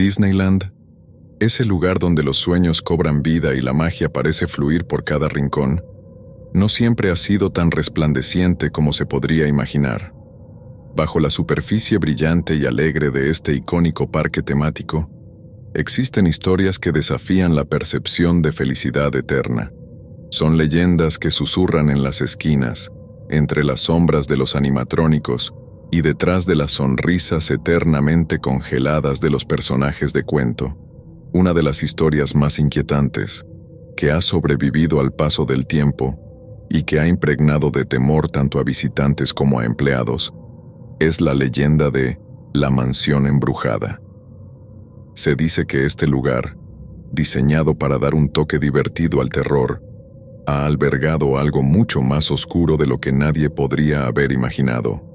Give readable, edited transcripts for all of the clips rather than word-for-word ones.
Disneyland, ese lugar donde los sueños cobran vida y la magia parece fluir por cada rincón, no siempre ha sido tan resplandeciente como se podría imaginar. Bajo la superficie brillante y alegre de este icónico parque temático, existen historias que desafían la percepción de felicidad eterna. Son leyendas que susurran en las esquinas, entre las sombras de los animatrónicos y detrás de las sonrisas eternamente congeladas de los personajes de cuento. Una de las historias más inquietantes, que ha sobrevivido al paso del tiempo y que ha impregnado de temor tanto a visitantes como a empleados, es la leyenda de la Mansión Embrujada. Se dice que este lugar, diseñado para dar un toque divertido al terror, ha albergado algo mucho más oscuro de lo que nadie podría haber imaginado.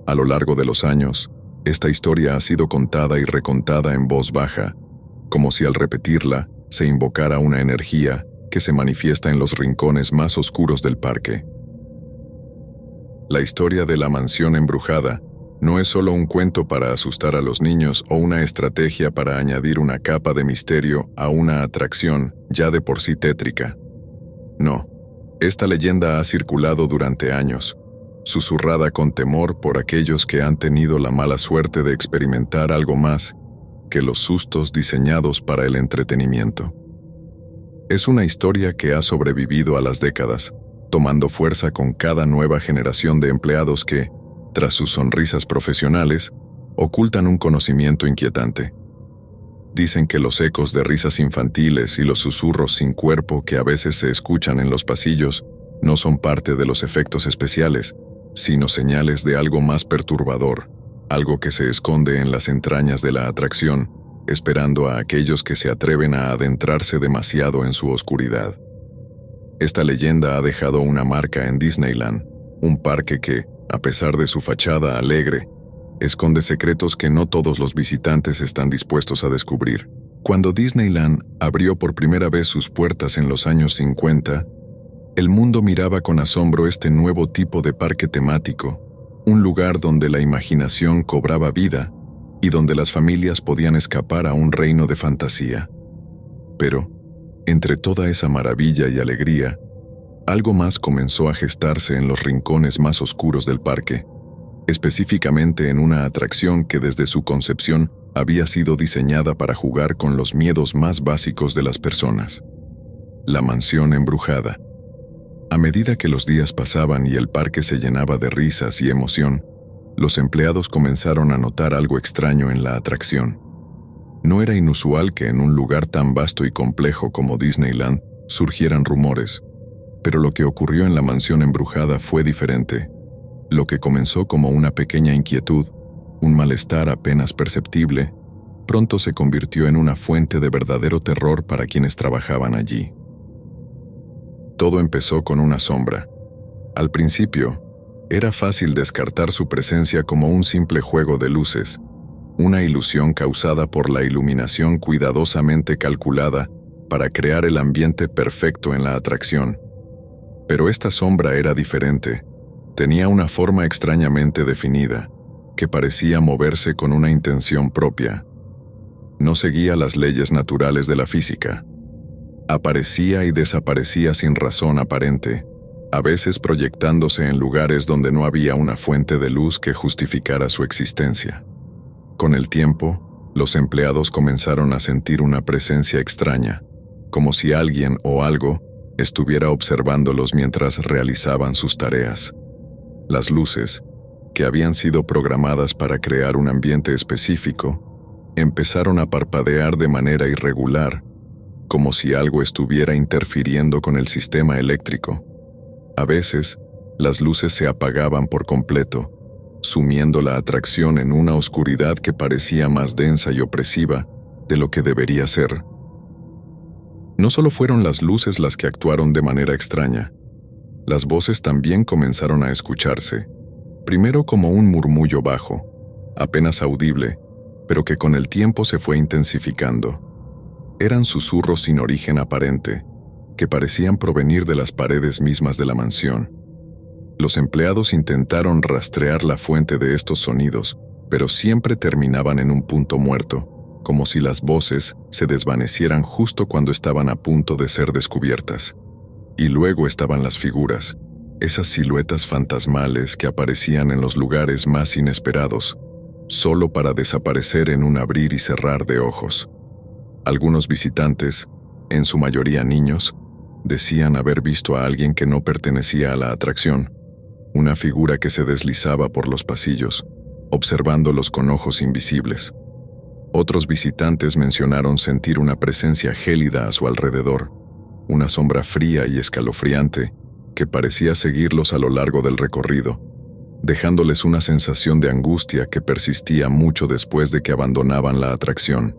A lo largo de los años, esta historia ha sido contada y recontada en voz baja, como si al repetirla se invocara una energía que se manifiesta en los rincones más oscuros del parque. La historia de la Mansión Embrujada no es solo un cuento para asustar a los niños o una estrategia para añadir una capa de misterio a una atracción ya de por sí tétrica. No, esta leyenda ha circulado durante años, susurrada con temor por aquellos que han tenido la mala suerte de experimentar algo más que los sustos diseñados para el entretenimiento. Es una historia que ha sobrevivido a las décadas, tomando fuerza con cada nueva generación de empleados que, tras sus sonrisas profesionales, ocultan un conocimiento inquietante. Dicen que los ecos de risas infantiles y los susurros sin cuerpo que a veces se escuchan en los pasillos no son parte de los efectos especiales, sino señales de algo más perturbador, algo que se esconde en las entrañas de la atracción, esperando a aquellos que se atreven a adentrarse demasiado en su oscuridad. Esta leyenda ha dejado una marca en Disneyland, un parque que, a pesar de su fachada alegre, esconde secretos que no todos los visitantes están dispuestos a descubrir. Cuando Disneyland abrió por primera vez sus puertas en los años 50, el mundo miraba con asombro este nuevo tipo de parque temático, un lugar donde la imaginación cobraba vida y donde las familias podían escapar a un reino de fantasía. Pero, entre toda esa maravilla y alegría, algo más comenzó a gestarse en los rincones más oscuros del parque, específicamente en una atracción que desde su concepción había sido diseñada para jugar con los miedos más básicos de las personas. La Mansión Embrujada. A medida que los días pasaban y el parque se llenaba de risas y emoción, los empleados comenzaron a notar algo extraño en la atracción. No era inusual que en un lugar tan vasto y complejo como Disneyland surgieran rumores, pero lo que ocurrió en la Mansión Embrujada fue diferente. Lo que comenzó como una pequeña inquietud, un malestar apenas perceptible, pronto se convirtió en una fuente de verdadero terror para quienes trabajaban allí. Todo empezó con una sombra. Al principio, era fácil descartar su presencia como un simple juego de luces, una ilusión causada por la iluminación cuidadosamente calculada para crear el ambiente perfecto en la atracción. Pero esta sombra era diferente. Tenía una forma extrañamente definida, que parecía moverse con una intención propia. No seguía las leyes naturales de la física. Aparecía y desaparecía sin razón aparente, a veces proyectándose en lugares donde no había una fuente de luz que justificara su existencia. Con el tiempo, los empleados comenzaron a sentir una presencia extraña, como si alguien o algo estuviera observándolos mientras realizaban sus tareas. Las luces, que habían sido programadas para crear un ambiente específico, empezaron a parpadear de manera irregular, como si algo estuviera interfiriendo con el sistema eléctrico. A veces, las luces se apagaban por completo, sumiendo la atracción en una oscuridad que parecía más densa y opresiva de lo que debería ser. No solo fueron las luces las que actuaron de manera extraña, las voces también comenzaron a escucharse, primero como un murmullo bajo, apenas audible, pero que con el tiempo se fue intensificando. Eran susurros sin origen aparente, que parecían provenir de las paredes mismas de la mansión. Los empleados intentaron rastrear la fuente de estos sonidos, pero siempre terminaban en un punto muerto, como si las voces se desvanecieran justo cuando estaban a punto de ser descubiertas. Y luego estaban las figuras, esas siluetas fantasmales que aparecían en los lugares más inesperados, solo para desaparecer en un abrir y cerrar de ojos. Algunos visitantes, en su mayoría niños, decían haber visto a alguien que no pertenecía a la atracción, una figura que se deslizaba por los pasillos, observándolos con ojos invisibles. Otros visitantes mencionaron sentir una presencia gélida a su alrededor, una sombra fría y escalofriante que parecía seguirlos a lo largo del recorrido, dejándoles una sensación de angustia que persistía mucho después de que abandonaban la atracción.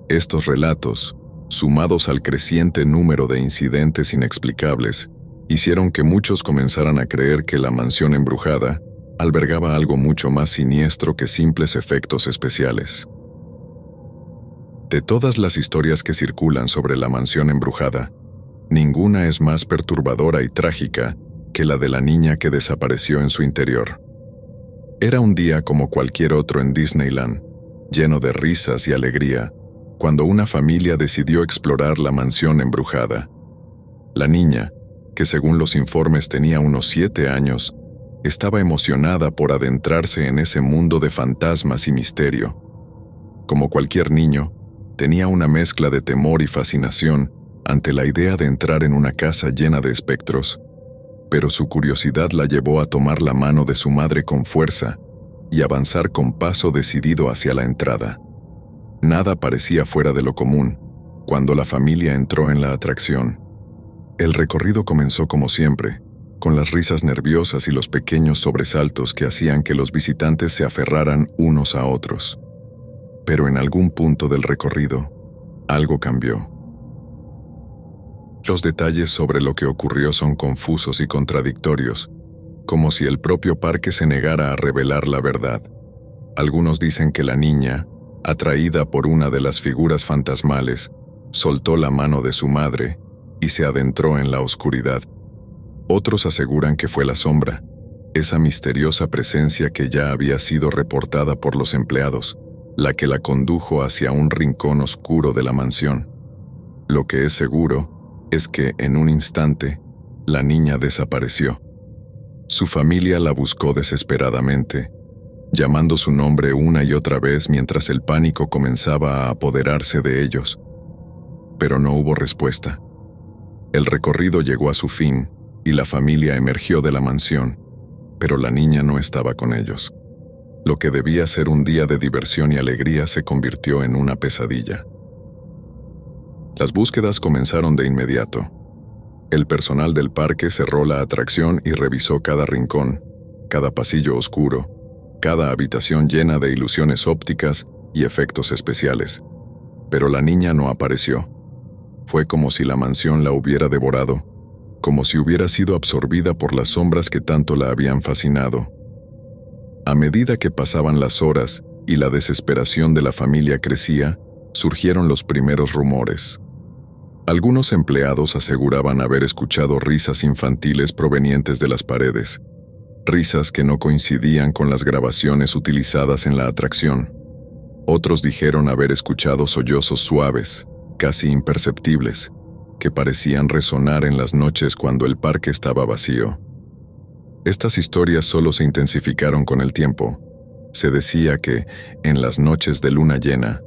Estos relatos, sumados al creciente número de incidentes inexplicables, hicieron que muchos comenzaran a creer que la mansión embrujada albergaba algo mucho más siniestro que simples efectos especiales. De todas las historias que circulan sobre la mansión embrujada, ninguna es más perturbadora y trágica que la de la niña que desapareció en su interior. Era un día como cualquier otro en Disneyland, lleno de risas y alegría, cuando una familia decidió explorar la mansión embrujada. La niña, que según los informes tenía unos 7 años, estaba emocionada por adentrarse en ese mundo de fantasmas y misterio. Como cualquier niño, tenía una mezcla de temor y fascinación ante la idea de entrar en una casa llena de espectros, pero su curiosidad la llevó a tomar la mano de su madre con fuerza y avanzar con paso decidido hacia la entrada. Nada parecía fuera de lo común cuando la familia entró en la atracción. El recorrido comenzó como siempre, con las risas nerviosas y los pequeños sobresaltos que hacían que los visitantes se aferraran unos a otros. Pero en algún punto del recorrido, algo cambió. Los detalles sobre lo que ocurrió son confusos y contradictorios, como si el propio parque se negara a revelar la verdad. Algunos dicen que la niña, atraída por una de las figuras fantasmales, soltó la mano de su madre y se adentró en la oscuridad. Otros aseguran que fue la sombra, esa misteriosa presencia que ya había sido reportada por los empleados, la que la condujo hacia un rincón oscuro de la mansión. Lo que es seguro es que, en un instante, la niña desapareció. Su familia la buscó desesperadamente, llamando su nombre una y otra vez mientras el pánico comenzaba a apoderarse de ellos. Pero no hubo respuesta. El recorrido llegó a su fin y la familia emergió de la mansión, pero la niña no estaba con ellos. Lo que debía ser un día de diversión y alegría se convirtió en una pesadilla. Las búsquedas comenzaron de inmediato. El personal del parque cerró la atracción y revisó cada rincón, cada pasillo oscuro, cada habitación llena de ilusiones ópticas y efectos especiales. Pero la niña no apareció. Fue como si la mansión la hubiera devorado, como si hubiera sido absorbida por las sombras que tanto la habían fascinado. A medida que pasaban las horas y la desesperación de la familia crecía, surgieron los primeros rumores. Algunos empleados aseguraban haber escuchado risas infantiles provenientes de las paredes, risas que no coincidían con las grabaciones utilizadas en la atracción. Otros dijeron haber escuchado sollozos suaves, casi imperceptibles, que parecían resonar en las noches cuando el parque estaba vacío. Estas historias solo se intensificaron con el tiempo. Se decía que, en las noches de luna llena,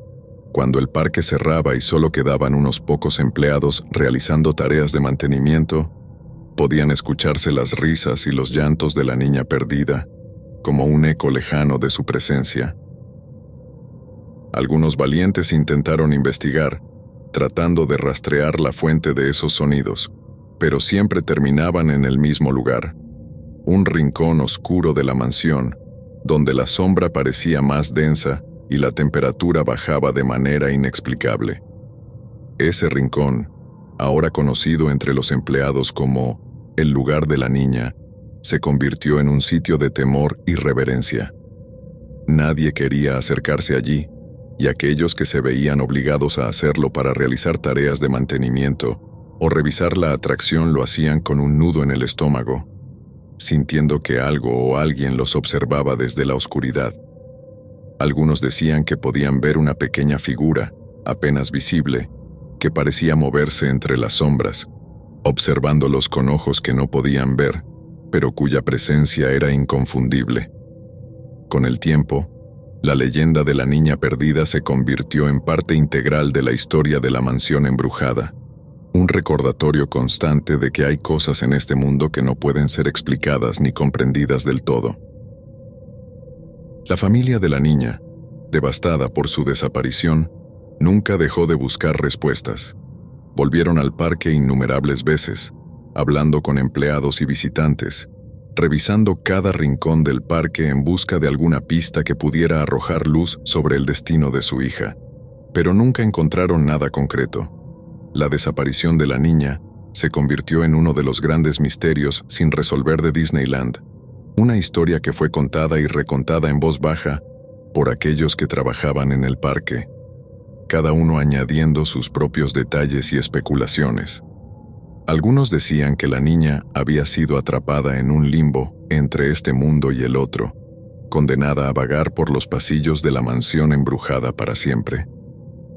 cuando el parque cerraba y solo quedaban unos pocos empleados realizando tareas de mantenimiento, podían escucharse las risas y los llantos de la niña perdida, como un eco lejano de su presencia. Algunos valientes intentaron investigar, tratando de rastrear la fuente de esos sonidos, pero siempre terminaban en el mismo lugar, un rincón oscuro de la mansión, donde la sombra parecía más densa y la temperatura bajaba de manera inexplicable. Ese rincón, ahora conocido entre los empleados como el lugar de la niña, se convirtió en un sitio de temor y reverencia. Nadie quería acercarse allí, y aquellos que se veían obligados a hacerlo para realizar tareas de mantenimiento o revisar la atracción lo hacían con un nudo en el estómago, sintiendo que algo o alguien los observaba desde la oscuridad. Algunos decían que podían ver una pequeña figura, apenas visible, que parecía moverse entre las sombras, observándolos con ojos que no podían ver, pero cuya presencia era inconfundible. Con el tiempo, la leyenda de la niña perdida se convirtió en parte integral de la historia de la mansión embrujada, un recordatorio constante de que hay cosas en este mundo que no pueden ser explicadas ni comprendidas del todo. La familia de la niña, devastada por su desaparición, nunca dejó de buscar respuestas. Volvieron al parque innumerables veces, hablando con empleados y visitantes, revisando cada rincón del parque en busca de alguna pista que pudiera arrojar luz sobre el destino de su hija, pero nunca encontraron nada concreto. La desaparición de la niña se convirtió en uno de los grandes misterios sin resolver de Disneyland, una historia que fue contada y recontada en voz baja por aquellos que trabajaban en el parque, cada uno añadiendo sus propios detalles y especulaciones. Algunos decían que la niña había sido atrapada en un limbo entre este mundo y el otro, condenada a vagar por los pasillos de la mansión embrujada para siempre.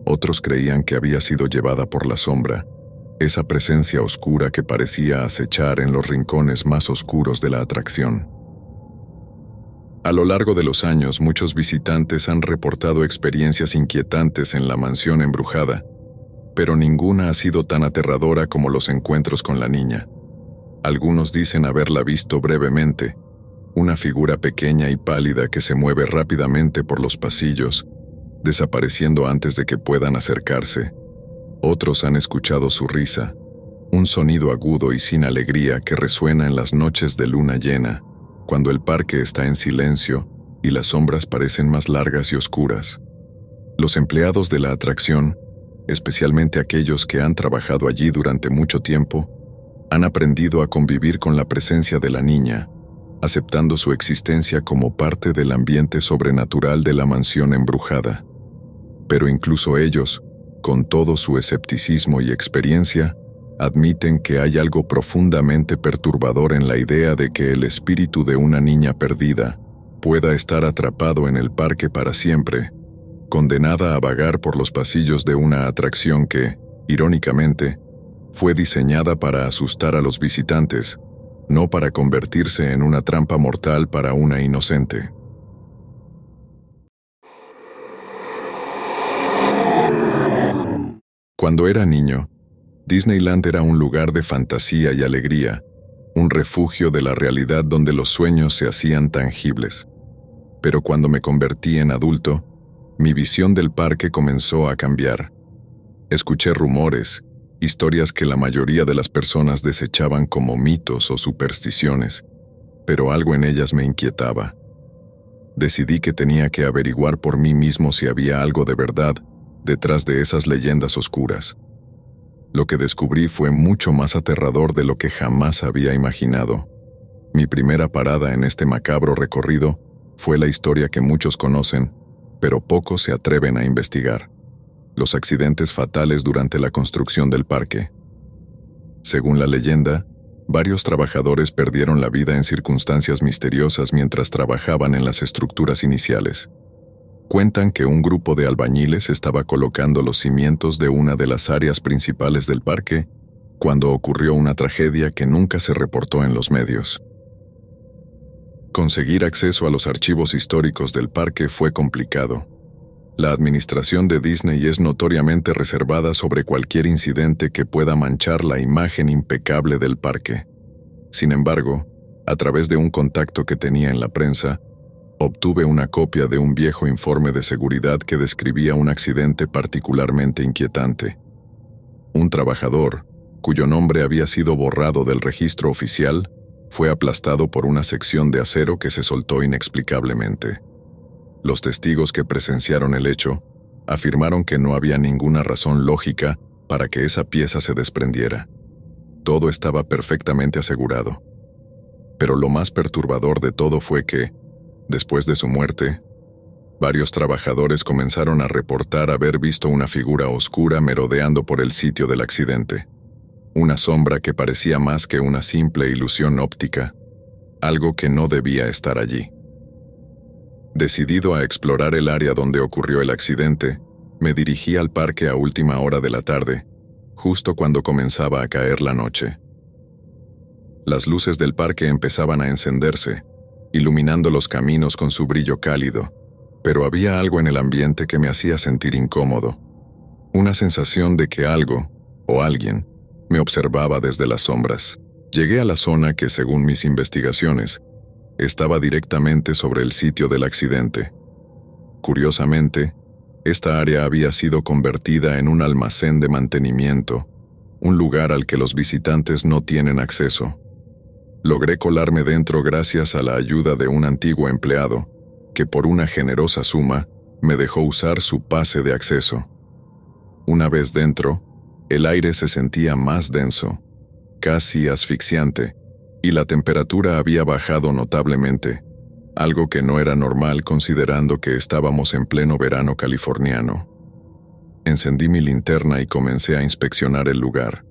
Otros creían que había sido llevada por la sombra, esa presencia oscura que parecía acechar en los rincones más oscuros de la atracción. A lo largo de los años, muchos visitantes han reportado experiencias inquietantes en la mansión embrujada, pero ninguna ha sido tan aterradora como los encuentros con la niña. Algunos dicen haberla visto brevemente, una figura pequeña y pálida que se mueve rápidamente por los pasillos, desapareciendo antes de que puedan acercarse. Otros han escuchado su risa, un sonido agudo y sin alegría que resuena en las noches de luna llena, cuando el parque está en silencio y las sombras parecen más largas y oscuras. Los empleados de la atracción, especialmente aquellos que han trabajado allí durante mucho tiempo, han aprendido a convivir con la presencia de la niña, aceptando su existencia como parte del ambiente sobrenatural de la mansión embrujada. Pero incluso ellos, con todo su escepticismo y experiencia, admiten que hay algo profundamente perturbador en la idea de que el espíritu de una niña perdida pueda estar atrapado en el parque para siempre, condenada a vagar por los pasillos de una atracción que, irónicamente, fue diseñada para asustar a los visitantes, no para convertirse en una trampa mortal para una inocente. Cuando era niño, Disneyland era un lugar de fantasía y alegría, un refugio de la realidad donde los sueños se hacían tangibles. Pero cuando me convertí en adulto, mi visión del parque comenzó a cambiar. Escuché rumores, historias que la mayoría de las personas desechaban como mitos o supersticiones, pero algo en ellas me inquietaba. Decidí que tenía que averiguar por mí mismo si había algo de verdad detrás de esas leyendas oscuras. Lo que descubrí fue mucho más aterrador de lo que jamás había imaginado. Mi primera parada en este macabro recorrido fue la historia que muchos conocen, pero pocos se atreven a investigar: los accidentes fatales durante la construcción del parque. Según la leyenda, varios trabajadores perdieron la vida en circunstancias misteriosas mientras trabajaban en las estructuras iniciales. Cuentan que un grupo de albañiles estaba colocando los cimientos de una de las áreas principales del parque cuando ocurrió una tragedia que nunca se reportó en los medios. Conseguir acceso a los archivos históricos del parque fue complicado. La administración de Disney es notoriamente reservada sobre cualquier incidente que pueda manchar la imagen impecable del parque. Sin embargo, a través de un contacto que tenía en la prensa, obtuve una copia de un viejo informe de seguridad que describía un accidente particularmente inquietante. Un trabajador, cuyo nombre había sido borrado del registro oficial, fue aplastado por una sección de acero que se soltó inexplicablemente. Los testigos que presenciaron el hecho afirmaron que no había ninguna razón lógica para que esa pieza se desprendiera. Todo estaba perfectamente asegurado. Pero lo más perturbador de todo fue que, después de su muerte, varios trabajadores comenzaron a reportar haber visto una figura oscura merodeando por el sitio del accidente. Una sombra que parecía más que una simple ilusión óptica, algo que no debía estar allí. Decidido a explorar el área donde ocurrió el accidente, me dirigí al parque a última hora de la tarde, justo cuando comenzaba a caer la noche. Las luces del parque empezaban a encenderse, iluminando los caminos con su brillo cálido, pero había algo en el ambiente que me hacía sentir incómodo. Una sensación de que algo, o alguien, me observaba desde las sombras. Llegué a la zona que, según mis investigaciones, estaba directamente sobre el sitio del accidente. Curiosamente, esta área había sido convertida en un almacén de mantenimiento, un lugar al que los visitantes no tienen acceso. Logré colarme dentro gracias a la ayuda de un antiguo empleado, que por una generosa suma me dejó usar su pase de acceso. Una vez dentro, el aire se sentía más denso, casi asfixiante, y la temperatura había bajado notablemente, algo que no era normal considerando que estábamos en pleno verano californiano. Encendí mi linterna y comencé a inspeccionar el lugar.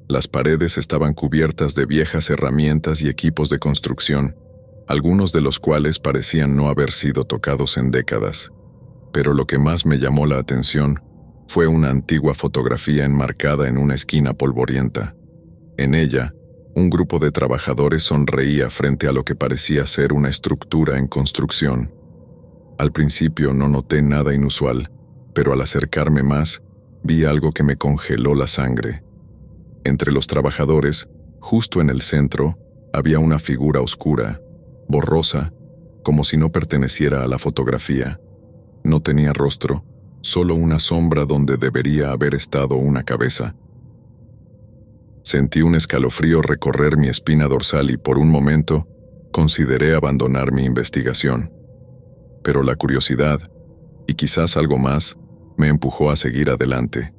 Las paredes estaban cubiertas de viejas herramientas y equipos de construcción, algunos de los cuales parecían no haber sido tocados en décadas. Pero lo que más me llamó la atención fue una antigua fotografía enmarcada en una esquina polvorienta. En ella, un grupo de trabajadores sonreía frente a lo que parecía ser una estructura en construcción. Al principio no noté nada inusual, pero al acercarme más, vi algo que me congeló la sangre. Entre los trabajadores, justo en el centro, había una figura oscura, borrosa, como si no perteneciera a la fotografía. No tenía rostro, solo una sombra donde debería haber estado una cabeza. Sentí un escalofrío recorrer mi espina dorsal y por un momento consideré abandonar mi investigación. Pero la curiosidad, y quizás algo más, me empujó a seguir adelante.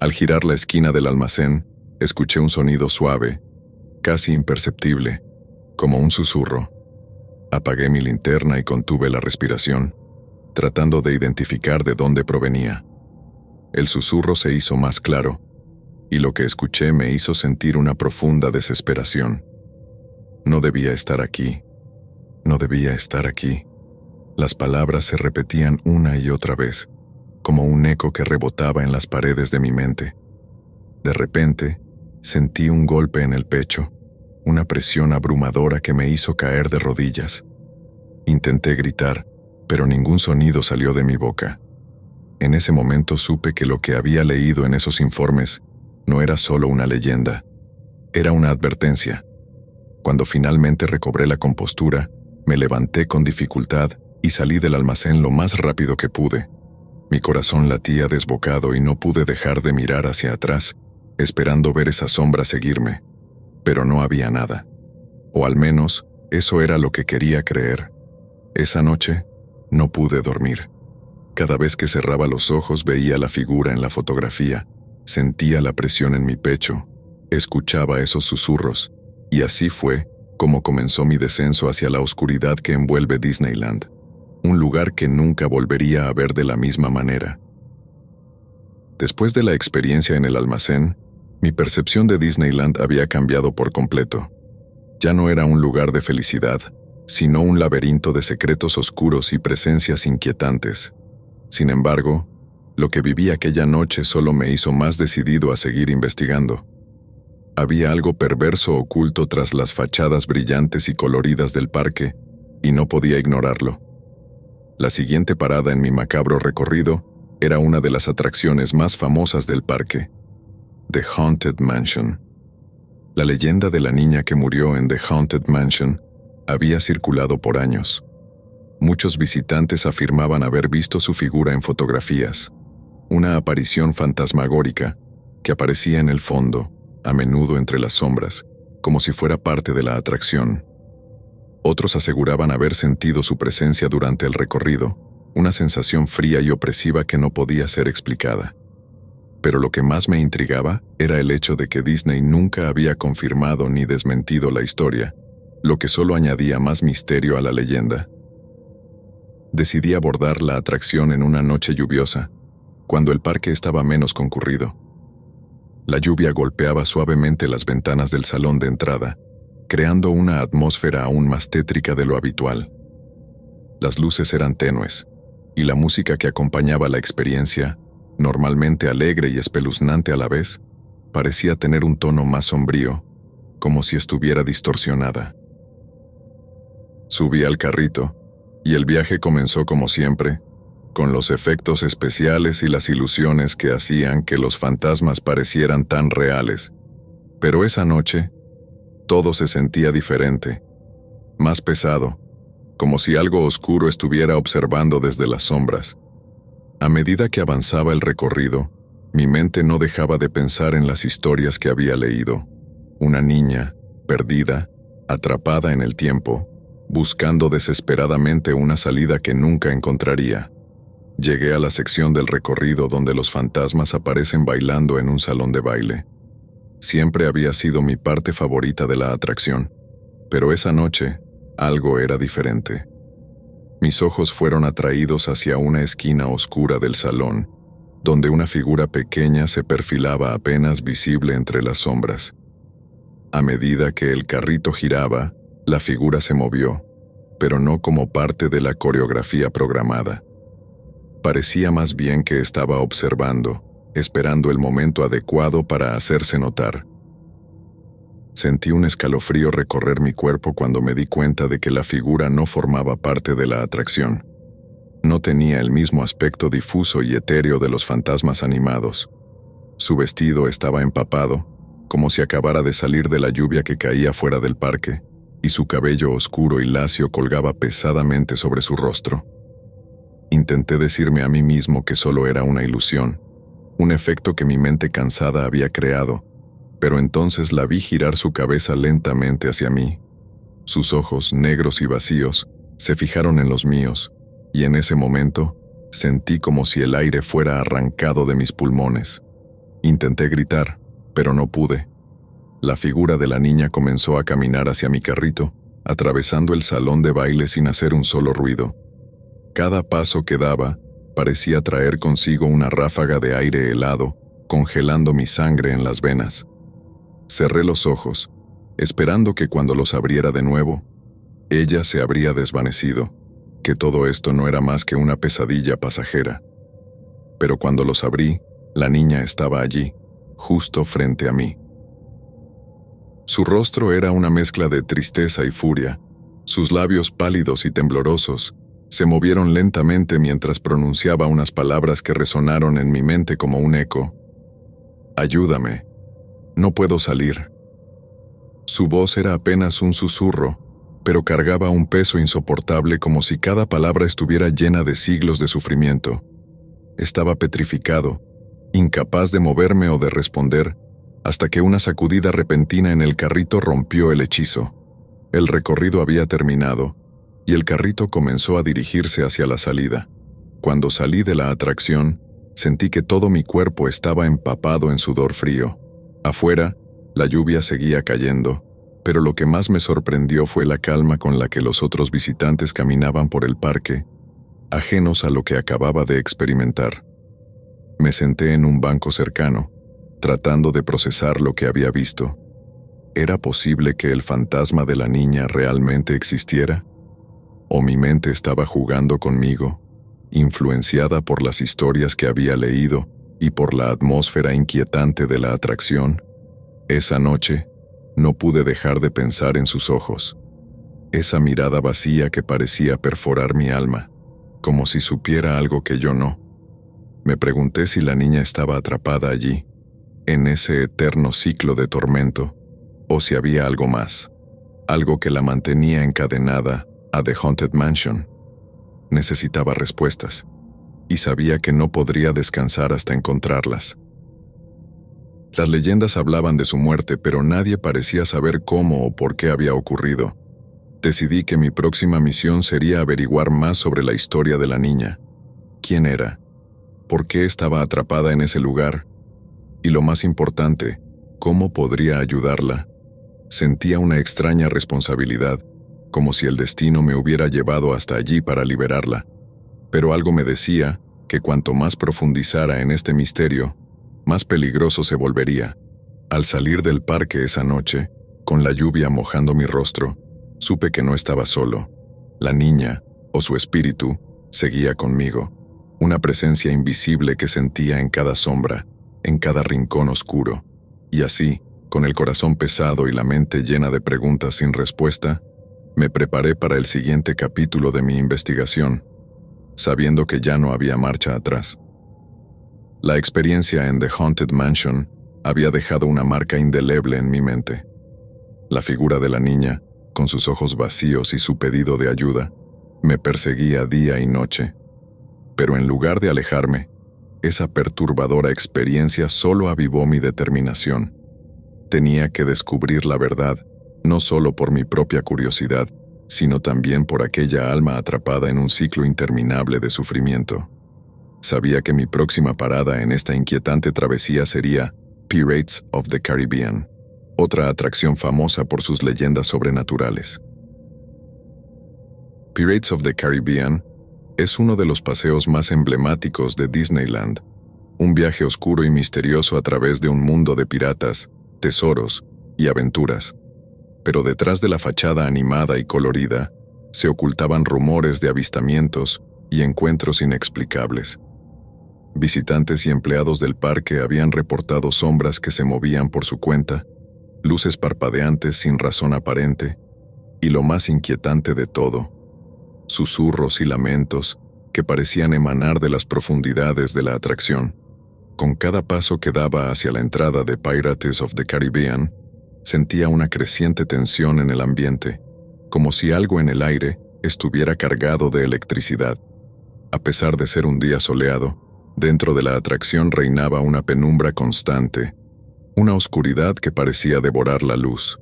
Al girar la esquina del almacén, escuché un sonido suave, casi imperceptible, como un susurro. Apagué mi linterna y contuve la respiración, tratando de identificar de dónde provenía. El susurro se hizo más claro, y lo que escuché me hizo sentir una profunda desesperación. No debía estar aquí. No debía estar aquí. Las palabras se repetían una y otra vez, como un eco que rebotaba en las paredes de mi mente. De repente, sentí un golpe en el pecho, una presión abrumadora que me hizo caer de rodillas. Intenté gritar, pero ningún sonido salió de mi boca. En ese momento supe que lo que había leído en esos informes no era solo una leyenda, era una advertencia. Cuando finalmente recobré la compostura, me levanté con dificultad y salí del almacén lo más rápido que pude. Mi corazón latía desbocado y no pude dejar de mirar hacia atrás, esperando ver esa sombra seguirme. Pero no había nada. O al menos, eso era lo que quería creer. Esa noche, no pude dormir. Cada vez que cerraba los ojos veía la figura en la fotografía, sentía la presión en mi pecho, escuchaba esos susurros, y así fue como comenzó mi descenso hacia la oscuridad que envuelve Disneyland, un lugar que nunca volvería a ver de la misma manera. Después de la experiencia en el almacén, mi percepción de Disneyland había cambiado por completo. Ya no era un lugar de felicidad, sino un laberinto de secretos oscuros y presencias inquietantes. Sin embargo, lo que viví aquella noche solo me hizo más decidido a seguir investigando. Había algo perverso oculto tras las fachadas brillantes y coloridas del parque, y no podía ignorarlo. La siguiente parada en mi macabro recorrido era una de las atracciones más famosas del parque, The Haunted Mansion. La leyenda de la niña que murió en The Haunted Mansion había circulado por años. Muchos visitantes afirmaban haber visto su figura en fotografías, una aparición fantasmagórica que aparecía en el fondo, a menudo entre las sombras, como si fuera parte de la atracción. Otros aseguraban haber sentido su presencia durante el recorrido, una sensación fría y opresiva que no podía ser explicada. Pero lo que más me intrigaba era el hecho de que Disney nunca había confirmado ni desmentido la historia, lo que solo añadía más misterio a la leyenda. Decidí abordar la atracción en una noche lluviosa, cuando el parque estaba menos concurrido. La lluvia golpeaba suavemente las ventanas del salón de entrada, creando una atmósfera aún más tétrica de lo habitual. Las luces eran tenues, y la música que acompañaba la experiencia, normalmente alegre y espeluznante a la vez, parecía tener un tono más sombrío, como si estuviera distorsionada. Subí al carrito, y el viaje comenzó como siempre, con los efectos especiales y las ilusiones que hacían que los fantasmas parecieran tan reales. Pero esa noche, todo se sentía diferente, más pesado, como si algo oscuro estuviera observando desde las sombras. A medida que avanzaba el recorrido, mi mente no dejaba de pensar en las historias que había leído. Una niña, perdida, atrapada en el tiempo, buscando desesperadamente una salida que nunca encontraría. Llegué a la sección del recorrido donde los fantasmas aparecen bailando en un salón de baile. Siempre había sido mi parte favorita de la atracción, pero esa noche, algo era diferente. Mis ojos fueron atraídos hacia una esquina oscura del salón, donde una figura pequeña se perfilaba apenas visible entre las sombras. A medida que el carrito giraba, la figura se movió, pero no como parte de la coreografía programada. Parecía más bien que estaba observando, esperando el momento adecuado para hacerse notar. Sentí un escalofrío recorrer mi cuerpo cuando me di cuenta de que la figura no formaba parte de la atracción. No tenía el mismo aspecto difuso y etéreo de los fantasmas animados. Su vestido estaba empapado, como si acabara de salir de la lluvia que caía fuera del parque, y su cabello oscuro y lacio colgaba pesadamente sobre su rostro. Intenté decirme a mí mismo que solo era una ilusión, un efecto que mi mente cansada había creado, pero entonces la vi girar su cabeza lentamente hacia mí. Sus ojos, negros y vacíos, se fijaron en los míos, y en ese momento sentí como si el aire fuera arrancado de mis pulmones. Intenté gritar, pero no pude. La figura de la niña comenzó a caminar hacia mi carrito, atravesando el salón de baile sin hacer un solo ruido. Cada paso que daba parecía traer consigo una ráfaga de aire helado, congelando mi sangre en las venas. Cerré los ojos, esperando que cuando los abriera de nuevo, ella se habría desvanecido, que todo esto no era más que una pesadilla pasajera. Pero cuando los abrí, la niña estaba allí, justo frente a mí. Su rostro era una mezcla de tristeza y furia. Sus labios pálidos y temblorosos se movieron lentamente mientras pronunciaba unas palabras que resonaron en mi mente como un eco. «Ayúdame. No puedo salir». Su voz era apenas un susurro, pero cargaba un peso insoportable como si cada palabra estuviera llena de siglos de sufrimiento. Estaba petrificado, incapaz de moverme o de responder, hasta que una sacudida repentina en el carrito rompió el hechizo. El recorrido había terminado, y el carrito comenzó a dirigirse hacia la salida. Cuando salí de la atracción, sentí que todo mi cuerpo estaba empapado en sudor frío. Afuera, la lluvia seguía cayendo, pero lo que más me sorprendió fue la calma con la que los otros visitantes caminaban por el parque, ajenos a lo que acababa de experimentar. Me senté en un banco cercano, tratando de procesar lo que había visto. ¿Era posible que el fantasma de la niña realmente existiera? ¿O mi mente estaba jugando conmigo, influenciada por las historias que había leído y por la atmósfera inquietante de la atracción? Esa noche, no pude dejar de pensar en sus ojos. Esa mirada vacía que parecía perforar mi alma, como si supiera algo que yo no. Me pregunté si la niña estaba atrapada allí, en ese eterno ciclo de tormento, o si había algo más, algo que la mantenía encadenada a The Haunted Mansion. Necesitaba respuestas, y sabía que no podría descansar hasta encontrarlas. Las leyendas hablaban de su muerte, pero nadie parecía saber cómo o por qué había ocurrido. Decidí que mi próxima misión sería averiguar más sobre la historia de la niña. ¿Quién era? ¿Por qué estaba atrapada en ese lugar? Y lo más importante, ¿cómo podría ayudarla? Sentía una extraña responsabilidad, como si el destino me hubiera llevado hasta allí para liberarla. Pero algo me decía que cuanto más profundizara en este misterio, más peligroso se volvería. Al salir del parque esa noche, con la lluvia mojando mi rostro, supe que no estaba solo. La niña, o su espíritu, seguía conmigo, una presencia invisible que sentía en cada sombra, en cada rincón oscuro, y así, con el corazón pesado y la mente llena de preguntas sin respuesta, me preparé para el siguiente capítulo de mi investigación, sabiendo que ya no había marcha atrás. La experiencia en The Haunted Mansion había dejado una marca indeleble en mi mente. La figura de la niña, con sus ojos vacíos y su pedido de ayuda, me perseguía día y noche. Pero en lugar de alejarme, esa perturbadora experiencia solo avivó mi determinación. Tenía que descubrir la verdad, no solo por mi propia curiosidad, sino también por aquella alma atrapada en un ciclo interminable de sufrimiento. Sabía que mi próxima parada en esta inquietante travesía sería Pirates of the Caribbean, otra atracción famosa por sus leyendas sobrenaturales. Pirates of the Caribbean es uno de los paseos más emblemáticos de Disneyland, un viaje oscuro y misterioso a través de un mundo de piratas, tesoros y aventuras. Pero detrás de la fachada animada y colorida, se ocultaban rumores de avistamientos y encuentros inexplicables. Visitantes y empleados del parque habían reportado sombras que se movían por su cuenta, luces parpadeantes sin razón aparente, y lo más inquietante de todo, susurros y lamentos que parecían emanar de las profundidades de la atracción. Con cada paso que daba hacia la entrada de Pirates of the Caribbean, sentía una creciente tensión en el ambiente, como si algo en el aire estuviera cargado de electricidad. A pesar de ser un día soleado, dentro de la atracción reinaba una penumbra constante, una oscuridad que parecía devorar la luz.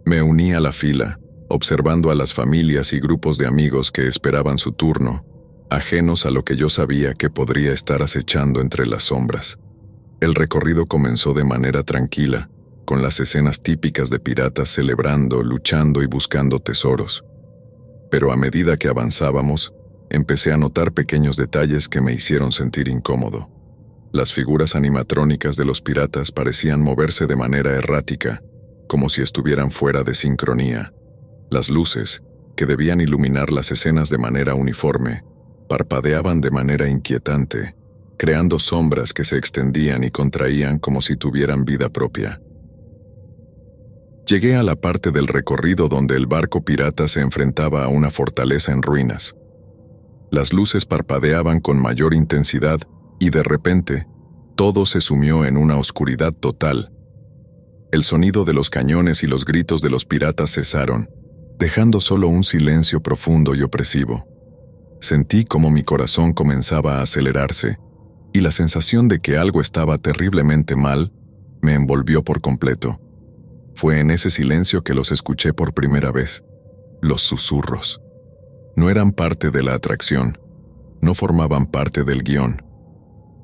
Me uní a la fila, observando a las familias y grupos de amigos que esperaban su turno, ajenos a lo que yo sabía que podría estar acechando entre las sombras. El recorrido comenzó de manera tranquila, con las escenas típicas de piratas celebrando, luchando y buscando tesoros. Pero a medida que avanzábamos, empecé a notar pequeños detalles que me hicieron sentir incómodo. Las figuras animatrónicas de los piratas parecían moverse de manera errática, como si estuvieran fuera de sincronía. Las luces, que debían iluminar las escenas de manera uniforme, parpadeaban de manera inquietante, creando sombras que se extendían y contraían como si tuvieran vida propia. Llegué a la parte del recorrido donde el barco pirata se enfrentaba a una fortaleza en ruinas. Las luces parpadeaban con mayor intensidad y de repente, todo se sumió en una oscuridad total. El sonido de los cañones y los gritos de los piratas cesaron, dejando solo un silencio profundo y opresivo. Sentí como mi corazón comenzaba a acelerarse, y la sensación de que algo estaba terriblemente mal me envolvió por completo. Fue en ese silencio que los escuché por primera vez, los susurros. No eran parte de la atracción, no formaban parte del guión.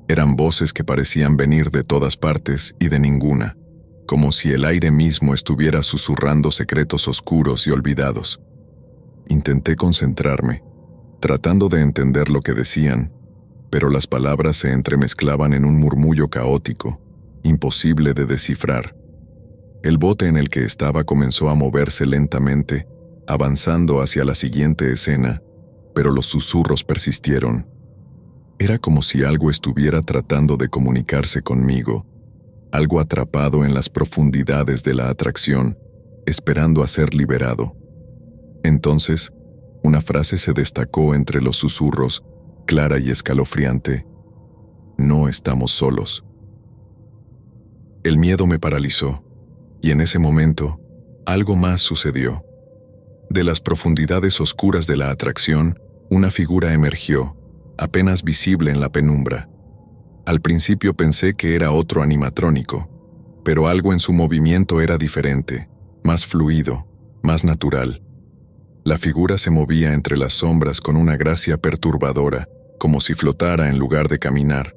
Eran voces que parecían venir de todas partes y de ninguna, como si el aire mismo estuviera susurrando secretos oscuros y olvidados. Intenté concentrarme, tratando de entender lo que decían, pero las palabras se entremezclaban en un murmullo caótico, imposible de descifrar. El bote en el que estaba comenzó a moverse lentamente, avanzando hacia la siguiente escena, pero los susurros persistieron. Era como si algo estuviera tratando de comunicarse conmigo, algo atrapado en las profundidades de la atracción, esperando a ser liberado. Entonces, una frase se destacó entre los susurros, clara y escalofriante: "No estamos solos". El miedo me paralizó, y en ese momento, algo más sucedió. De las profundidades oscuras de la atracción, una figura emergió, apenas visible en la penumbra. Al principio pensé que era otro animatrónico, pero algo en su movimiento era diferente, más fluido, más natural. La figura se movía entre las sombras con una gracia perturbadora, como si flotara en lugar de caminar.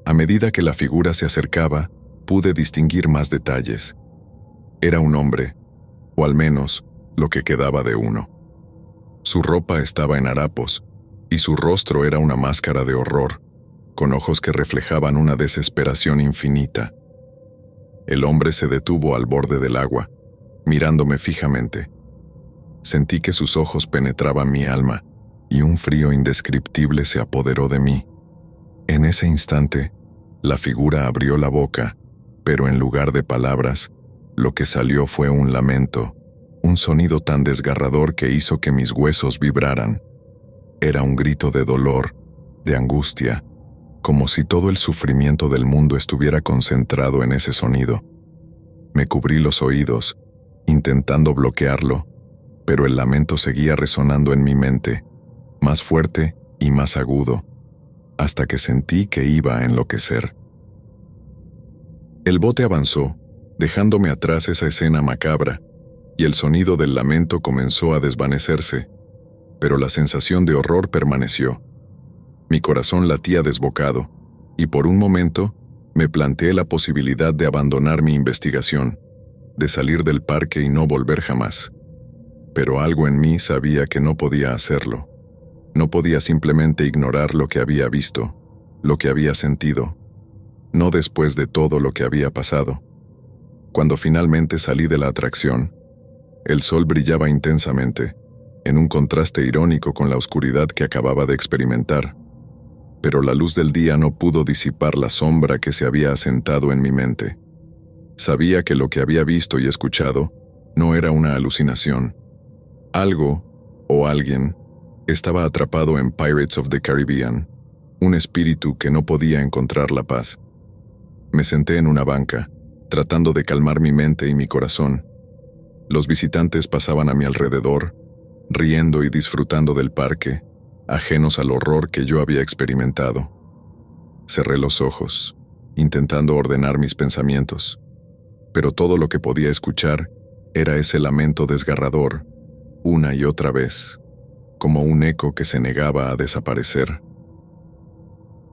A medida que la figura se acercaba, pude distinguir más detalles. Era un hombre, o al menos, lo que quedaba de uno. Su ropa estaba en harapos, y su rostro era una máscara de horror, con ojos que reflejaban una desesperación infinita. El hombre se detuvo al borde del agua, mirándome fijamente. Sentí que sus ojos penetraban mi alma, y un frío indescriptible se apoderó de mí. En ese instante, la figura abrió la boca, pero en lugar de palabras, lo que salió fue un lamento, un sonido tan desgarrador que hizo que mis huesos vibraran. Era un grito de dolor, de angustia, como si todo el sufrimiento del mundo estuviera concentrado en ese sonido. Me cubrí los oídos, intentando bloquearlo, pero el lamento seguía resonando en mi mente, más fuerte y más agudo, hasta que sentí que iba a enloquecer. El bote avanzó, dejándome atrás esa escena macabra, y el sonido del lamento comenzó a desvanecerse, pero la sensación de horror permaneció. Mi corazón latía desbocado, y por un momento me planteé la posibilidad de abandonar mi investigación, de salir del parque y no volver jamás. Pero algo en mí sabía que no podía hacerlo. No podía simplemente ignorar lo que había visto, lo que había sentido, no después de todo lo que había pasado. Cuando finalmente salí de la atracción, el sol brillaba intensamente, en un contraste irónico con la oscuridad que acababa de experimentar. Pero la luz del día no pudo disipar la sombra que se había asentado en mi mente. Sabía que lo que había visto y escuchado no era una alucinación. Algo, o alguien, estaba atrapado en Pirates of the Caribbean, un espíritu que no podía encontrar la paz. Me senté en una banca, tratando de calmar mi mente y mi corazón. Los visitantes pasaban a mi alrededor, riendo y disfrutando del parque, ajenos al horror que yo había experimentado. Cerré los ojos, intentando ordenar mis pensamientos, pero todo lo que podía escuchar era ese lamento desgarrador, una y otra vez, como un eco que se negaba a desaparecer.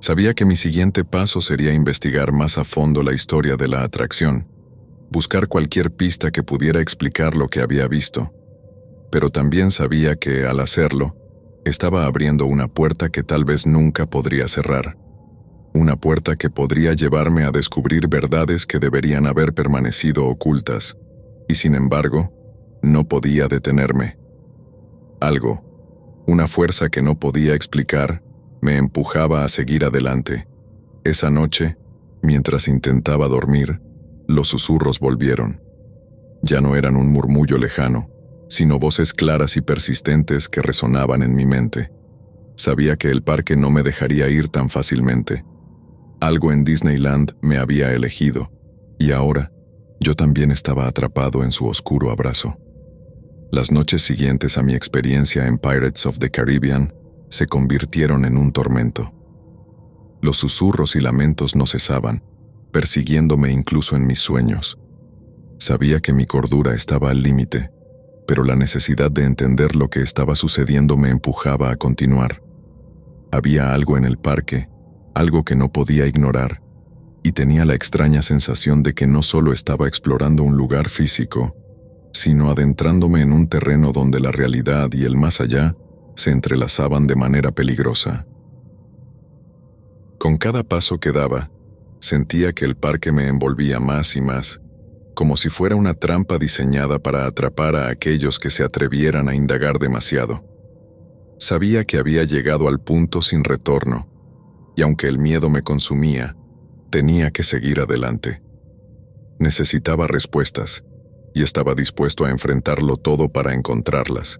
Sabía que mi siguiente paso sería investigar más a fondo la historia de la atracción, buscar cualquier pista que pudiera explicar lo que había visto, pero también sabía que, al hacerlo, estaba abriendo una puerta que tal vez nunca podría cerrar, una puerta que podría llevarme a descubrir verdades que deberían haber permanecido ocultas, y sin embargo, no podía detenerme. Algo, una fuerza que no podía explicar, me empujaba a seguir adelante. Esa noche, mientras intentaba dormir, los susurros volvieron. Ya no eran un murmullo lejano, sino voces claras y persistentes que resonaban en mi mente. Sabía que el parque no me dejaría ir tan fácilmente. Algo en Disneyland me había elegido, y ahora yo también estaba atrapado en su oscuro abrazo. Las noches siguientes a mi experiencia en Pirates of the Caribbean se convirtieron en un tormento. Los susurros y lamentos no cesaban, persiguiéndome incluso en mis sueños. Sabía que mi cordura estaba al límite, pero la necesidad de entender lo que estaba sucediendo me empujaba a continuar. Había algo en el parque, algo que no podía ignorar, y tenía la extraña sensación de que no solo estaba explorando un lugar físico, sino adentrándome en un terreno donde la realidad y el más allá se entrelazaban de manera peligrosa. Con cada paso que daba, sentía que el parque me envolvía más y más, como si fuera una trampa diseñada para atrapar a aquellos que se atrevieran a indagar demasiado. Sabía que había llegado al punto sin retorno, y aunque el miedo me consumía, tenía que seguir adelante. Necesitaba respuestas, y estaba dispuesto a enfrentarlo todo para encontrarlas.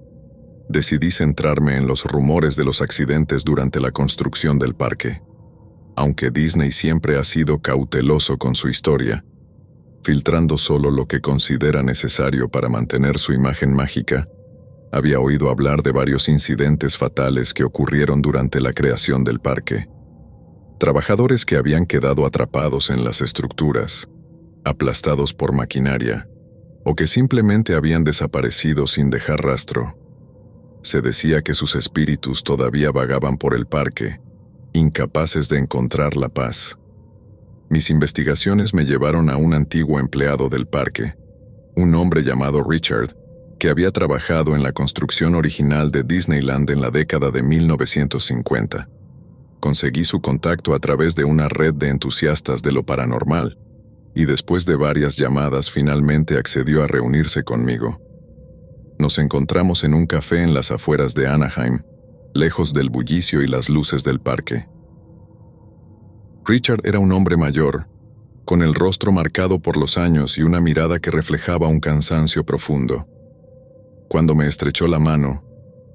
Decidí centrarme en los rumores de los accidentes durante la construcción del parque. Aunque Disney siempre ha sido cauteloso con su historia, filtrando solo lo que considera necesario para mantener su imagen mágica, había oído hablar de varios incidentes fatales que ocurrieron durante la creación del parque. Trabajadores que habían quedado atrapados en las estructuras, aplastados por maquinaria, o que simplemente habían desaparecido sin dejar rastro. Se decía que sus espíritus todavía vagaban por el parque, incapaces de encontrar la paz. Mis investigaciones me llevaron a un antiguo empleado del parque, un hombre llamado Richard, que había trabajado en la construcción original de Disneyland en la década de 1950. Conseguí su contacto a través de una red de entusiastas de lo paranormal, y después de varias llamadas finalmente accedió a reunirse conmigo. Nos encontramos en un café en las afueras de Anaheim, lejos del bullicio y las luces del parque. Richard era un hombre mayor, con el rostro marcado por los años y una mirada que reflejaba un cansancio profundo. Cuando me estrechó la mano,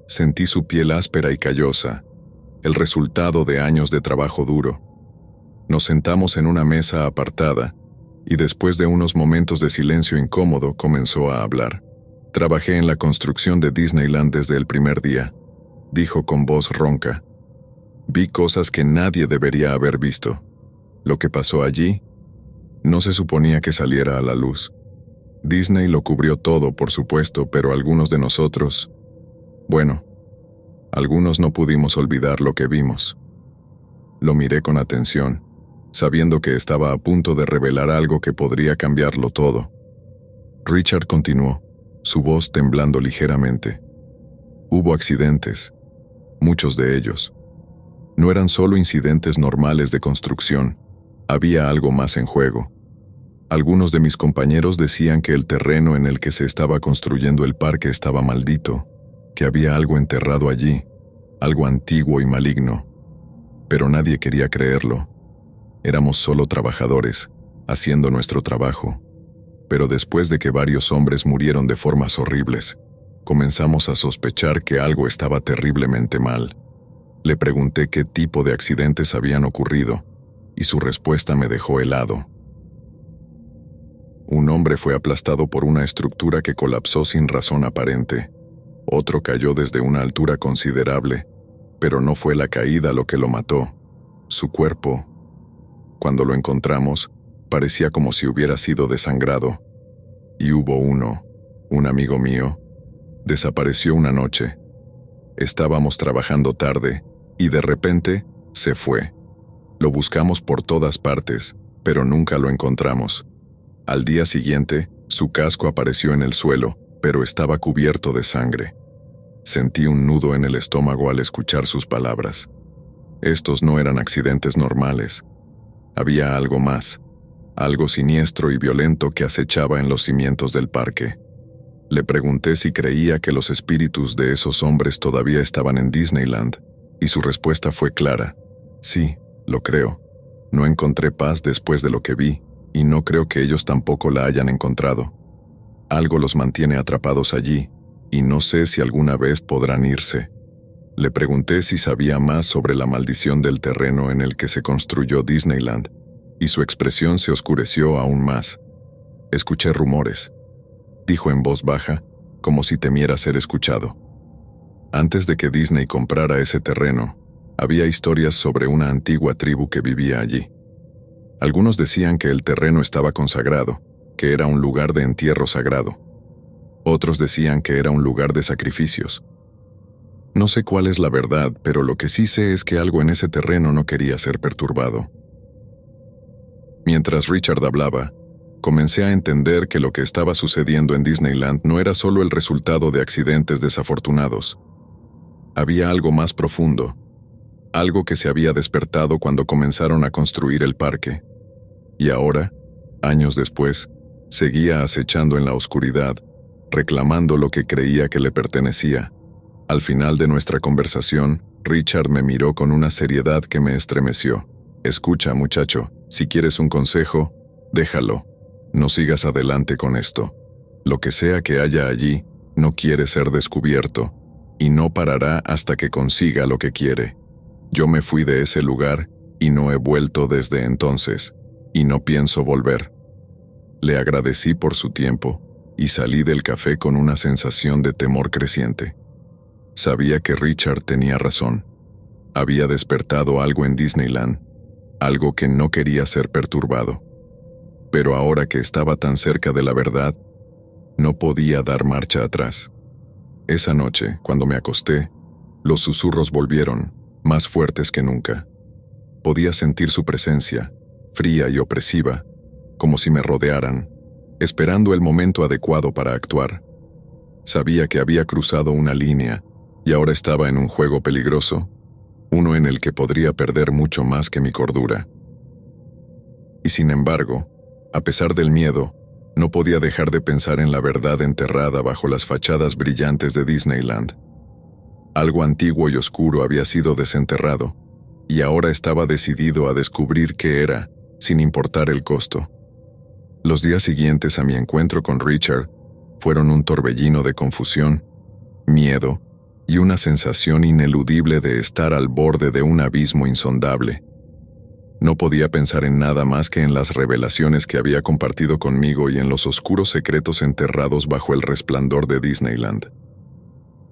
sentí su piel áspera y callosa, el resultado de años de trabajo duro. Nos sentamos en una mesa apartada, y después de unos momentos de silencio incómodo comenzó a hablar. «Trabajé en la construcción de Disneyland desde el primer día», dijo con voz ronca. «Vi cosas que nadie debería haber visto. Lo que pasó allí no se suponía que saliera a la luz. Disney lo cubrió todo, por supuesto, pero algunos de nosotros, bueno, algunos no pudimos olvidar lo que vimos». Lo miré con atención, sabiendo que estaba a punto de revelar algo que podría cambiarlo todo. Richard continuó, su voz temblando ligeramente. «Hubo accidentes, muchos de ellos. No eran solo incidentes normales de construcción, había algo más en juego. Algunos de mis compañeros decían que el terreno en el que se estaba construyendo el parque estaba maldito, que había algo enterrado allí, algo antiguo y maligno. Pero nadie quería creerlo. Éramos solo trabajadores, haciendo nuestro trabajo. Pero después de que varios hombres murieron de formas horribles, comenzamos a sospechar que algo estaba terriblemente mal. Le pregunté qué tipo de accidentes habían ocurrido, y su respuesta me dejó helado. Un hombre fue aplastado por una estructura que colapsó sin razón aparente. Otro cayó desde una altura considerable, pero no fue la caída lo que lo mató. Su cuerpo, cuando lo encontramos, parecía como si hubiera sido desangrado. Y hubo uno, un amigo mío, desapareció una noche. Estábamos trabajando tarde, y de repente, se fue. Lo buscamos por todas partes, pero nunca lo encontramos. Al día siguiente, su casco apareció en el suelo, pero estaba cubierto de sangre. Sentí un nudo en el estómago al escuchar sus palabras. Estos no eran accidentes normales. Había algo más, algo siniestro y violento que acechaba en los cimientos del parque. Le pregunté si creía que los espíritus de esos hombres todavía estaban en Disneyland, y su respuesta fue clara. Sí, lo creo. No encontré paz después de lo que vi, y no creo que ellos tampoco la hayan encontrado. Algo los mantiene atrapados allí, y no sé si alguna vez podrán irse. Le pregunté si sabía más sobre la maldición del terreno en el que se construyó Disneyland, y su expresión se oscureció aún más. Escuché rumores, dijo en voz baja, como si temiera ser escuchado. Antes de que Disney comprara ese terreno, había historias sobre una antigua tribu que vivía allí. Algunos decían que el terreno estaba consagrado, que era un lugar de entierro sagrado. Otros decían que era un lugar de sacrificios. No sé cuál es la verdad, pero lo que sí sé es que algo en ese terreno no quería ser perturbado. Mientras Richard hablaba, comencé a entender que lo que estaba sucediendo en Disneyland no era solo el resultado de accidentes desafortunados. Había algo más profundo, algo que se había despertado cuando comenzaron a construir el parque. Y ahora, años después, seguía acechando en la oscuridad, reclamando lo que creía que le pertenecía. Al final de nuestra conversación, Richard me miró con una seriedad que me estremeció. «Escucha, muchacho, si quieres un consejo, déjalo. No sigas adelante con esto. Lo que sea que haya allí, no quiere ser descubierto, y no parará hasta que consiga lo que quiere. Yo me fui de ese lugar, y no he vuelto desde entonces, y no pienso volver». Le agradecí por su tiempo, y salí del café con una sensación de temor creciente. Sabía que Richard tenía razón. Había despertado algo en Disneyland, algo que no quería ser perturbado. Pero ahora que estaba tan cerca de la verdad, no podía dar marcha atrás. Esa noche, cuando me acosté, los susurros volvieron, más fuertes que nunca. Podía sentir su presencia, fría y opresiva, como si me rodearan, esperando el momento adecuado para actuar. Sabía que había cruzado una línea, y ahora estaba en un juego peligroso, uno en el que podría perder mucho más que mi cordura. Y sin embargo, a pesar del miedo, no podía dejar de pensar en la verdad enterrada bajo las fachadas brillantes de Disneyland. Algo antiguo y oscuro había sido desenterrado, y ahora estaba decidido a descubrir qué era, sin importar el costo. Los días siguientes a mi encuentro con Richard fueron un torbellino de confusión, miedo y una sensación ineludible de estar al borde de un abismo insondable. No podía pensar en nada más que en las revelaciones que había compartido conmigo y en los oscuros secretos enterrados bajo el resplandor de Disneyland.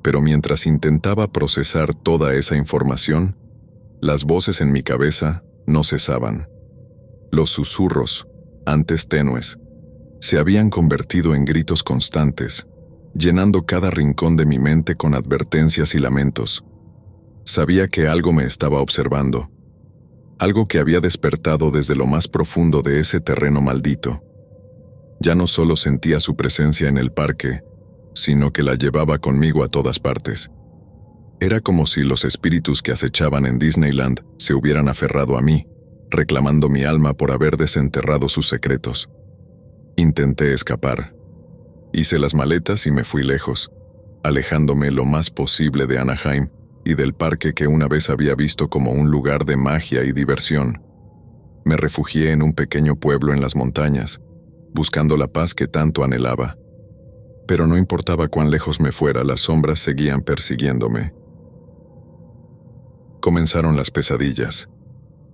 Pero mientras intentaba procesar toda esa información, las voces en mi cabeza no cesaban. Los susurros, antes tenues, se habían convertido en gritos constantes, llenando cada rincón de mi mente con advertencias y lamentos. Sabía que algo me estaba observando, algo que había despertado desde lo más profundo de ese terreno maldito. Ya no solo sentía su presencia en el parque, sino que la llevaba conmigo a todas partes. Era como si los espíritus que acechaban en Disneyland se hubieran aferrado a mí, reclamando mi alma por haber desenterrado sus secretos. Intenté escapar. Hice las maletas y me fui lejos, alejándome lo más posible de Anaheim y del parque que una vez había visto como un lugar de magia y diversión. Me refugié en un pequeño pueblo en las montañas, buscando la paz que tanto anhelaba. Pero no importaba cuán lejos me fuera, las sombras seguían persiguiéndome. Comenzaron las pesadillas.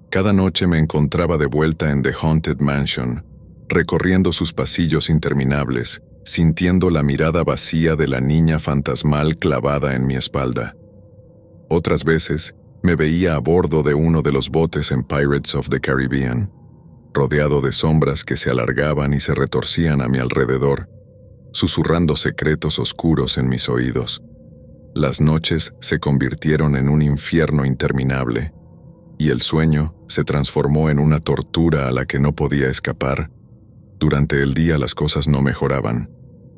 Cada noche me encontraba de vuelta en The Haunted Mansion, recorriendo sus pasillos interminables, sintiendo la mirada vacía de la niña fantasmal clavada en mi espalda. Otras veces, me veía a bordo de uno de los botes en Pirates of the Caribbean, rodeado de sombras que se alargaban y se retorcían a mi alrededor, susurrando secretos oscuros en mis oídos. Las noches se convirtieron en un infierno interminable, y el sueño se transformó en una tortura a la que no podía escapar. Durante el día las cosas no mejoraban.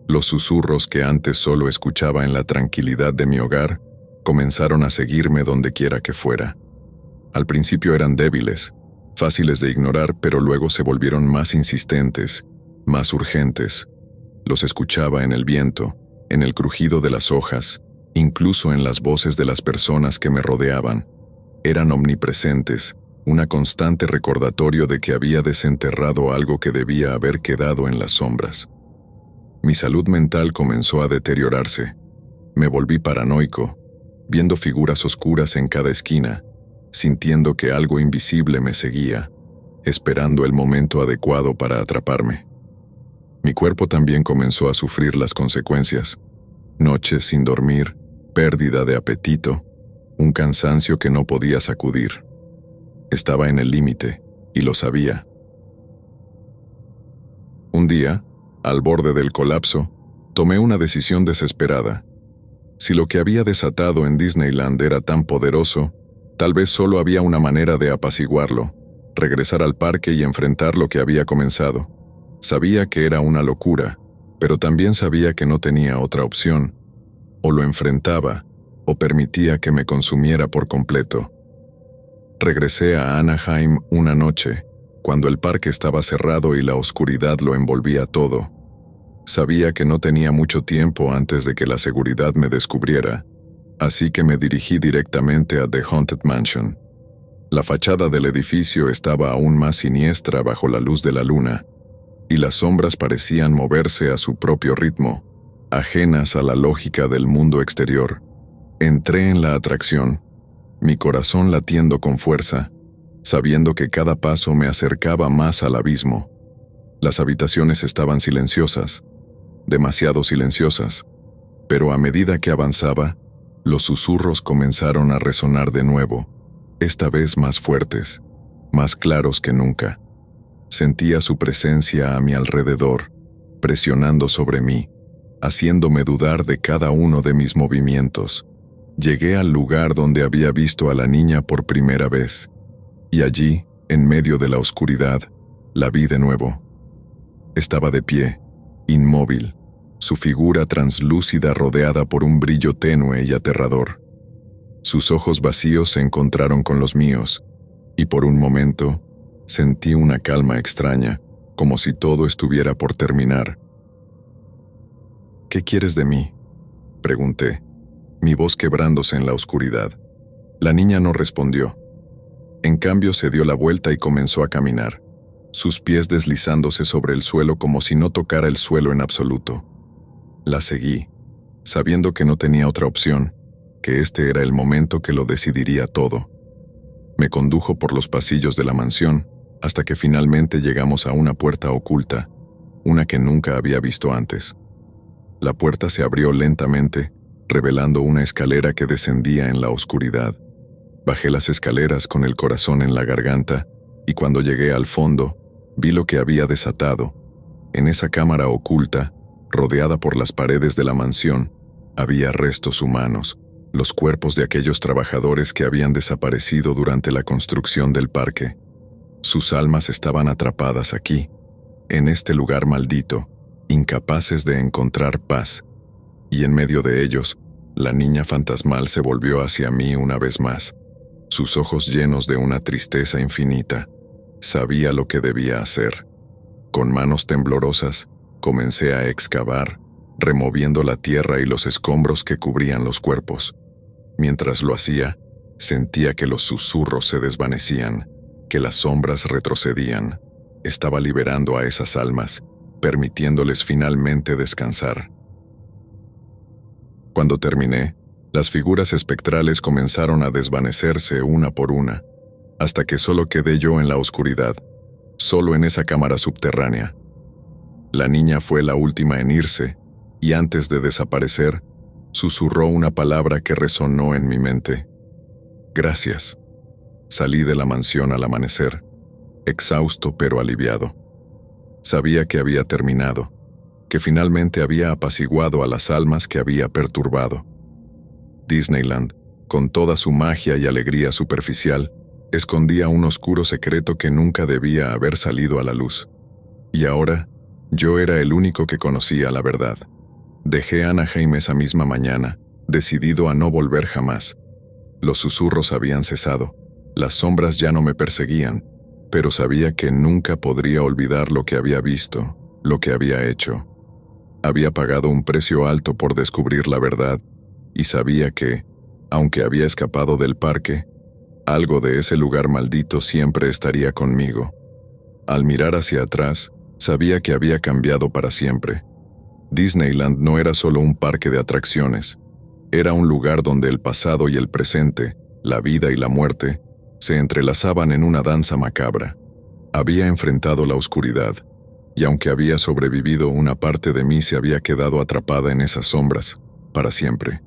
Los susurros que antes solo escuchaba en la tranquilidad de mi hogar comenzaron a seguirme donde quiera que fuera. Al principio eran débiles, fáciles de ignorar, pero luego se volvieron más insistentes, más urgentes. Los escuchaba en el viento, en el crujido de las hojas, incluso en las voces de las personas que me rodeaban. Eran omnipresentes, una constante recordatorio de que había desenterrado algo que debía haber quedado en las sombras. Mi salud mental comenzó a deteriorarse. Me volví paranoico, viendo figuras oscuras en cada esquina, sintiendo que algo invisible me seguía, esperando el momento adecuado para atraparme. Mi cuerpo también comenzó a sufrir las consecuencias. Noches sin dormir, pérdida de apetito, un cansancio que no podía sacudir. Estaba en el límite, y lo sabía. Un día, al borde del colapso, tomé una decisión desesperada. Si lo que había desatado en Disneyland era tan poderoso, tal vez solo había una manera de apaciguarlo, regresar al parque y enfrentar lo que había comenzado. Sabía que era una locura, pero también sabía que no tenía otra opción. O lo enfrentaba, o permitía que me consumiera por completo. Regresé a Anaheim una noche, cuando el parque estaba cerrado y la oscuridad lo envolvía todo. Sabía que no tenía mucho tiempo antes de que la seguridad me descubriera, así que me dirigí directamente a The Haunted Mansion. La fachada del edificio estaba aún más siniestra bajo la luz de la luna, y las sombras parecían moverse a su propio ritmo, ajenas a la lógica del mundo exterior. Entré en la atracción, mi corazón latiendo con fuerza, sabiendo que cada paso me acercaba más al abismo. Las habitaciones estaban silenciosas, demasiado silenciosas, pero a medida que avanzaba, los susurros comenzaron a resonar de nuevo, esta vez más fuertes, más claros que nunca. Sentía su presencia a mi alrededor, presionando sobre mí, haciéndome dudar de cada uno de mis movimientos. Llegué al lugar donde había visto a la niña por primera vez, y allí, en medio de la oscuridad, la vi de nuevo. Estaba de pie, inmóvil, su figura translúcida rodeada por un brillo tenue y aterrador. Sus ojos vacíos se encontraron con los míos, y por un momento sentí una calma extraña, como si todo estuviera por terminar. «¿Qué quieres de mí?», pregunté, mi voz quebrándose en la oscuridad. La niña no respondió. En cambio, se dio la vuelta y comenzó a caminar, sus pies deslizándose sobre el suelo como si no tocara el suelo en absoluto. La seguí, sabiendo que no tenía otra opción, que este era el momento que lo decidiría todo. Me condujo por los pasillos de la mansión hasta que finalmente llegamos a una puerta oculta, una que nunca había visto antes. La puerta se abrió lentamente, revelando una escalera que descendía en la oscuridad. Bajé las escaleras con el corazón en la garganta y cuando llegué al fondo, vi lo que había desatado. En esa cámara oculta, rodeada por las paredes de la mansión, había restos humanos, los cuerpos de aquellos trabajadores que habían desaparecido durante la construcción del parque. Sus almas estaban atrapadas aquí, en este lugar maldito, incapaces de encontrar paz. Y en medio de ellos, la niña fantasmal se volvió hacia mí una vez más, sus ojos llenos de una tristeza infinita. Sabía lo que debía hacer. Con manos temblorosas, comencé a excavar, removiendo la tierra y los escombros que cubrían los cuerpos. Mientras lo hacía, sentía que los susurros se desvanecían, que las sombras retrocedían. Estaba liberando a esas almas, permitiéndoles finalmente descansar. Cuando terminé, las figuras espectrales comenzaron a desvanecerse una por una, hasta que solo quedé yo en la oscuridad, solo en esa cámara subterránea. La niña fue la última en irse, y antes de desaparecer, susurró una palabra que resonó en mi mente. Gracias. Salí de la mansión al amanecer, exhausto pero aliviado. Sabía que había terminado, que finalmente había apaciguado a las almas que había perturbado. Disneyland, con toda su magia y alegría superficial, escondía un oscuro secreto que nunca debía haber salido a la luz. Y ahora, yo era el único que conocía la verdad. Dejé Anaheim esa misma mañana, decidido a no volver jamás. Los susurros habían cesado, las sombras ya no me perseguían, pero sabía que nunca podría olvidar lo que había visto, lo que había hecho. Había pagado un precio alto por descubrir la verdad, y sabía que, aunque había escapado del parque, algo de ese lugar maldito siempre estaría conmigo. Al mirar hacia atrás, sabía que había cambiado para siempre. Disneyland no era solo un parque de atracciones, era un lugar donde el pasado y el presente, la vida y la muerte, se entrelazaban en una danza macabra. Había enfrentado la oscuridad, y aunque había sobrevivido, una parte de mí se había quedado atrapada en esas sombras, para siempre.